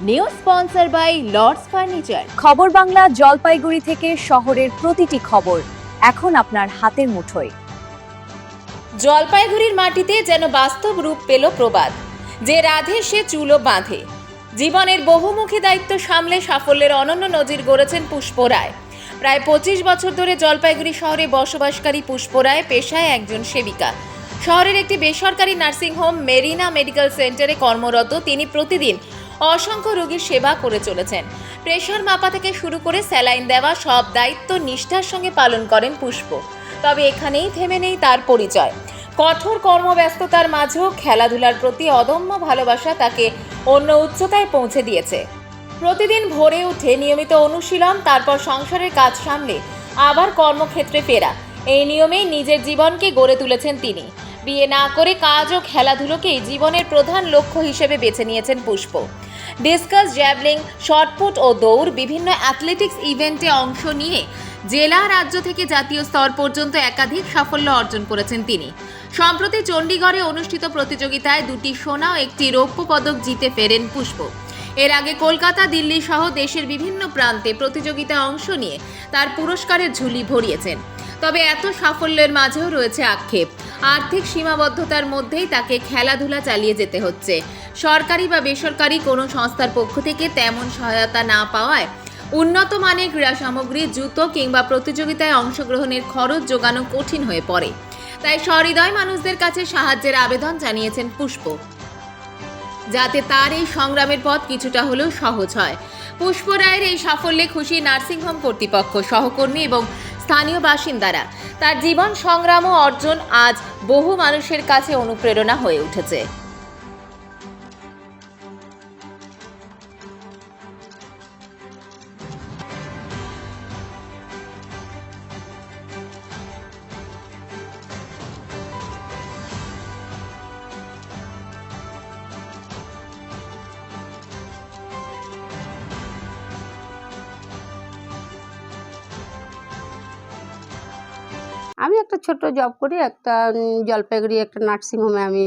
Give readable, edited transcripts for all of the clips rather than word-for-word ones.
New sponsor by Lords furniture. খবর বাংলা জলপাইগুড়ি থেকে শহরের প্রতিটি খবর এখন আপনার হাতের মুঠোয়। জলপাইগুড়ির মাটিতে যেন বাস্তব রূপ পেল প্রবাদ, যে রাধে সে চুলো বাঁধে। জীবনের বহুমুখী দায়িত্ব সামলে সাফল্যের অনন্য নজির গড়েছেন পুষ্প রায়। প্রায় 25 বছর ধরে জলপাইগুড়ি শহরে বসবাসকারী পুষ্প রায় পেশায় একজন সেবিকা। শহরের একটি বেসরকারি নার্সিংহোম মেরিনা মেডিকেল সেন্টারে কর্মরত তিনি প্রতিদিন অসংখ্য রোগীর সেবা করে চলেছেন। প্রেশার মাপা থেকে শুরু করে স্যালাইন দেওয়া সব দায়িত্ব নিষ্ঠার সঙ্গে পালন করেন পুষ্প। তবে এখানেই থেমে নেই তার পরিচয়। কঠোর কর্মব্যস্ততার মাঝেও খেলাধুলার প্রতি অদম্য ভালোবাসা তাকে অন্য উচ্চতায় পৌঁছে দিয়েছে। প্রতিদিন ভোরে উঠে নিয়মিত অনুশীলন, তারপর সংসারের কাজ সামলে আবার কর্মক্ষেত্রে ফেরা, এই নিয়মেই নিজের জীবনকে গড়ে তুলেছেন তিনি। বিয়ে না করে কাজ ও খেলাধুলোকেই জীবনের প্রধান লক্ষ্য হিসেবে বেছে নিয়েছেন পুষ্প। ডিসকাস, জ্যাভলিং, শটপুট ও দৌড়, বিভিন্ন অ্যাথলেটিক্স ইভেন্টে অংশ নিয়ে জেলা, রাজ্য থেকে জাতীয় স্তর পর্যন্ত একাধিক সাফল্য অর্জন করেছেন তিনি। সম্প্রতি চণ্ডীগড়ে অনুষ্ঠিত প্রতিযোগিতায় 2টি সোনা ও 1টি রৌপ্য পদক জিতে ফেরেন পুষ্প। এর আগে কলকাতা, দিল্লি সহ দেশের বিভিন্ন প্রান্তে প্রতিযোগিতায় অংশ নিয়ে তার পুরস্কারের ঝুলি ভরিয়েছেন। তবে এত সাফল্যের মাঝেও রয়েছে আক্ষেপ। আর্থিক সীমাবদ্ধতার মধ্যেই তাকে খেলাধুলা চালিয়ে যেতে হচ্ছে। সরকারি বা বেসরকারি কোনো সংস্থার পক্ষ থেকে তেমন সহায়তা না পাওয়ায় উন্নত মানের ক্রীড়া সামগ্রী, জুতো কিংবা প্রতিযোগিতায় অংশগ্রহণের খরচ জোগানো কঠিন হয়ে পড়ে। তাই সহৃদয় মানুষদের কাছে সাহায্যের আবেদন জানিয়েছেন পুষ্প, যাতে তার এই সংগ্রামের পথ কিছুটা হলেও সহজ হয়। পুষ্প রায়ের এই সাফল্যে খুশি নার্সিংহোম কর্তৃপক্ষ, সহকর্মী এবং স্থানীয় বাসিন্দারা। তার জীবন সংগ্রাম ও অর্জন আজ বহু মানুষের কাছে অনুপ্রেরণা হয়ে উঠেছে। আমি একটা ছোট্ট জব করি, একটা জলপাইগুড়ি একটা নার্সিংহোমে আমি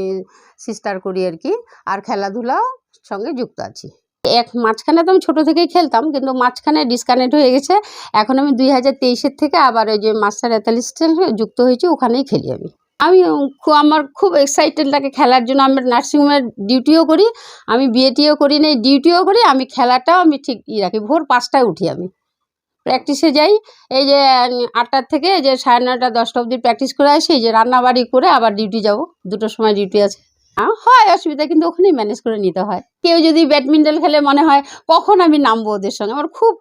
সিস্টার করি আর কি, আর খেলাধুলাও সঙ্গে যুক্ত আছি। মাঝখানে তো আমি ছোটো থেকেই খেলতাম, কিন্তু মাঝখানে ডিসকানেক্ট হয়ে গেছে। এখন আমি 2023-এর থেকে আবার ওই যে মাস্টার অ্যাথলেটিক্সে যুক্ত হয়েছি, ওখানেই খেলি আমি। আমার খুব এক্সাইটেড লাগে খেলার জন্য। আমি নার্সিংহোমের ডিউটিও করি, আমি বিএটিও করি, না ডিউটিও করি, আমি খেলাটাও আমি ঠিক রাখি। ভোর 5টায় উঠি, আমি প্র্যাকটিসে যাই। এই যে 8টার থেকে যে 9:30 10টা অবধি প্র্যাকটিস করে আসি, এই যে রান্নাবাড়ি করে আবার ডিউটি যাব। 2টোর সময় ডিউটি আছে। হয় অসুবিধা, কিন্তু ওখানেই ম্যানেজ করে নিতে হয়। কেউ যদি ব্যাডমিন্টন খেলে, মনে হয় কখন আমি নামবো ওদের সঙ্গে। আমার খুব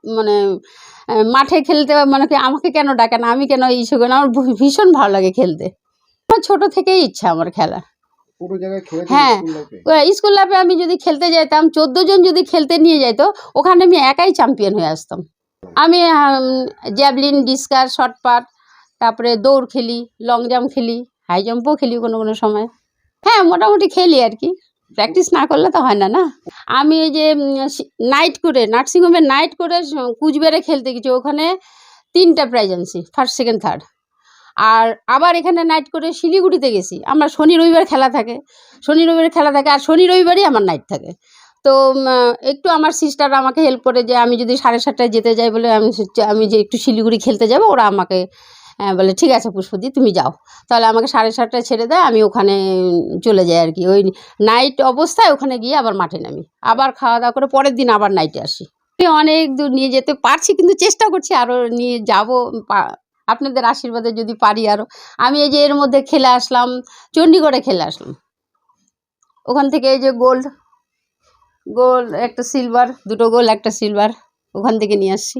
মাঠে খেলতে কি আমাকে কেন ডাকে না, আমি কেন ইস্যু করি না, আমার ভীষণ ভালো লাগে খেলতে। আমার ছোটো থেকেই ইচ্ছা আমার খেলা। হ্যাঁ, স্কুল লাইফে আমি যদি খেলতে যাইতাম, 14 জন যদি খেলতে নিয়ে যাইতো, ওখানে আমি একাই চ্যাম্পিয়ন হয়ে আসতাম। আমি জ্যাভলিন, ডিসকাস, শর্টপাট, তারপরে দৌড় খেলি, লং জাম্প খেলি, হাই জাম্পও খেলি কোনো কোনো সময়। হ্যাঁ, মোটামুটি খেলি আর কি। প্র্যাকটিস না করলে তো হয় না। আমি এই যে নাইট করে, নার্সিংহোমে নাইট করে কুচবিহারে খেলতে গেছি। ওখানে 3টা প্রাইজ আনছি, ফার্স্ট, সেকেন্ড, থার্ড। আর আবার এখানে নাইট করে শিলিগুড়িতে গেছি। আমার শনি রবিবার খেলা থাকে, আর শনি রবিবারই আমার নাইট থাকে। তো একটু আমার সিস্টার আমাকে হেল্প করে, যে আমি যদি 7:30টায় যেতে যাই বলে, আমি যে একটু শিলিগুড়ি খেলতে যাব, ওরা আমাকে বলে ঠিক আছে পুষ্পদি তুমি যাও। তাহলে আমাকে 7:30টায় ছেড়ে দেয়, আমি ওখানে চলে যাই আর কি। ওই নাইট অবস্থায় ওখানে গিয়ে আবার মাঠে নামি, আবার খাওয়া দাওয়া করে পরের দিন আবার নাইটে আসি। অনেক দূর নিয়ে যেতে পারছি, কিন্তু চেষ্টা করছি আরও নিয়ে যাব, আপনাদের আশীর্বাদে যদি পারি আরও। আমি এই যে এর মধ্যে খেলে আসলাম, চণ্ডীগড়ে খেলে আসলাম। ওখান থেকে এই যে গোল্ড একটা সিলভার, 2টো গোল্ড একটা সিলভার ওখান থেকে নিয়ে আসছি।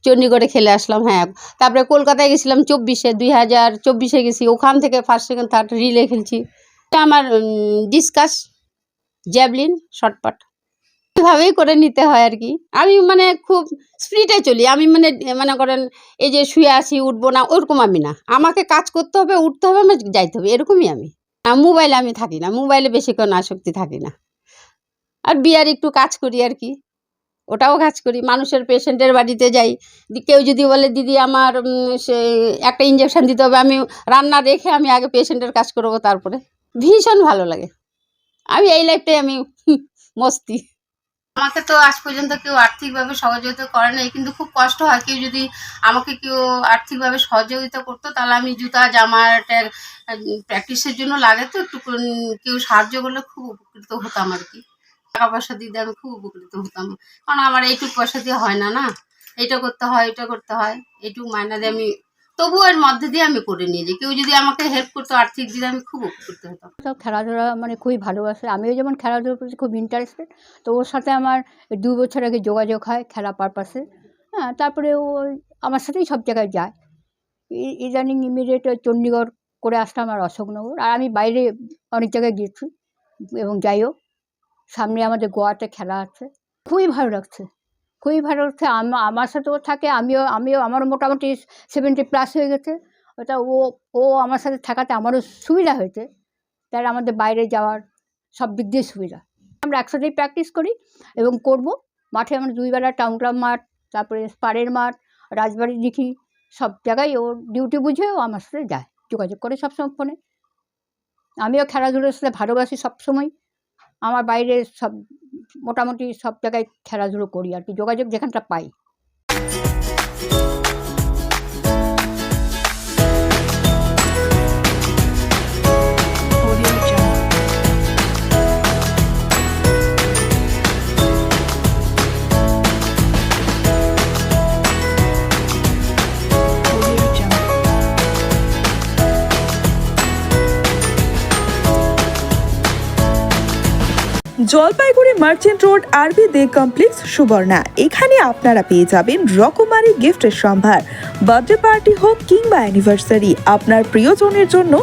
চণ্ডীগড়ে খেলে আসলাম। হ্যাঁ, তারপরে কলকাতায় গেছিলাম 2024-এ গেছি, ওখান থেকে ফার্স্ট, সেকেন্ড, থার্ড রিলে খেলছি। আমার ডিসকাস, জ্যাভলিন, শর্টপাট এভাবেই করে নিতে হয় আর কি। আমি খুব স্পিডে চলি। আমি মনে করেন এই যে শুয়ে আসি, উঠবো না, ওরকম আমি না। আমাকে কাজ করতে হবে, উঠতে হবে, আমার যাইতে হবে, এরকমই আমি। মোবাইলে আমি থাকি না, মোবাইলে বেশিক্ষণ আসক্তি থাকি না। আর বিয়ার একটু কাজ করি আর কি, ওটাও কাজ করি। মানুষের পেশেন্টের বাড়িতে যাই, কেউ যদি বলে দিদি আমার সে একটা ইঞ্জেকশন দিতে হবে, আমি রান্না রেখে আমি আগে পেশেন্টের কাজ করবো, তারপরে ভীষণ ভালো লাগে। আমি এই লাইফটাই আমি মস্তি। আমাকে তো আজ পর্যন্ত কেউ আর্থিকভাবে সহযোগিতা করে নাই, কিন্তু খুব কষ্ট হয়। কেউ যদি আমাকে কেউ আর্থিকভাবে সহযোগিতা করতো তাহলে আমি জুতা জামা প্র্যাকটিসের জন্য লাগে, তো একটু কেউ সাহায্য করলে খুব উপকৃত হতাম আর কি। টাকা পয়সা দিতে আমি খুব উপকৃত হতাম, কারণ আমার এইটুকু পয়সা দিয়ে হয় না, না এটা করতে হয় এটা করতে হয়, এইটুকু মায়না দিয়ে আমি তবুও এর মধ্যে দিয়ে আমি করে নিয়ে যাই। কেউ যদি আমাকে হেল্প করতো আর্থিক দিলে আমি খুব উপকৃত হতাম। সব খেলাধুলা মানে খুবই ভালোবাসে, আমিও যেমন খেলাধুলার প্রতি খুব ইন্টারেস্টেড। তো ওর সাথে আমার 2 বছর আগে যোগাযোগ হয় খেলা পারপাসে। হ্যাঁ, তারপরে ও আমার সাথেই সব জায়গায় যায়। ইদানিং ইমিডিয়েট চণ্ডীগড় করে আসলাম আর অশোকনগর, আর আমি বাইরে অনেক জায়গায় গিয়েছি এবং যাইও। সামনে আমাদের গোয়াতে খেলা আছে, খুবই ভালো লাগছে, খুবই ভালো লাগছে। আমার সাথেও থাকে, আমিও আমারও মোটামুটি 70+ হয়ে গেছে। ওটা ও আমার সাথে থাকাতে আমারও সুবিধা হয়েছে, তাই আমাদের বাইরে যাওয়ার সব দিক দিয়ে সুবিধা। আমরা একসাথেই প্র্যাকটিস করি এবং করব। মাঠে আমরা 2 বেলা টাউন ক্লাব মাঠ, তারপরে স্পারের মাঠ, রাজবাড়ির দিঘি, সব জায়গায় ওর ডিউটি বুঝে ও আমার সাথে যায়, যোগাযোগ করে সবসময় ফোনে। আমিও খেলাধুলোর সাথে ভালোবাসি সবসময়। আমার বাইরে সব মোটামুটি সব জায়গায় খেলাধুলো করি আর কি, যোগাযোগ যেখানটা পাই। জলপাইগুড়ি মার্চেন্ট রোড আরবি দে কমপ্লেক্স সুবর্ণা। এখানে আপনারা পেয়ে যাবেন রকমারি গিফটের সম্ভার। বার্থডে পার্টি হোক কিংবা অ্যানিভার্সারি, আপনার প্রিয়জনের জন্য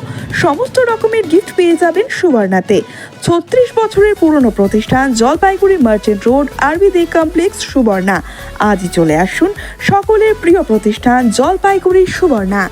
সমস্ত রকমের গিফট পেয়ে যাবেন সুবর্ণাতে। 36 বছরের পুরনো প্রতিষ্ঠান জলপাইগুড়ি মার্চেন্ট রোড আরবি দে কমপ্লেক্স সুবর্ণা। আজই চলে আসুন সকলের প্রিয় প্রতিষ্ঠান জলপাইগুড়ি সুবর্ণা।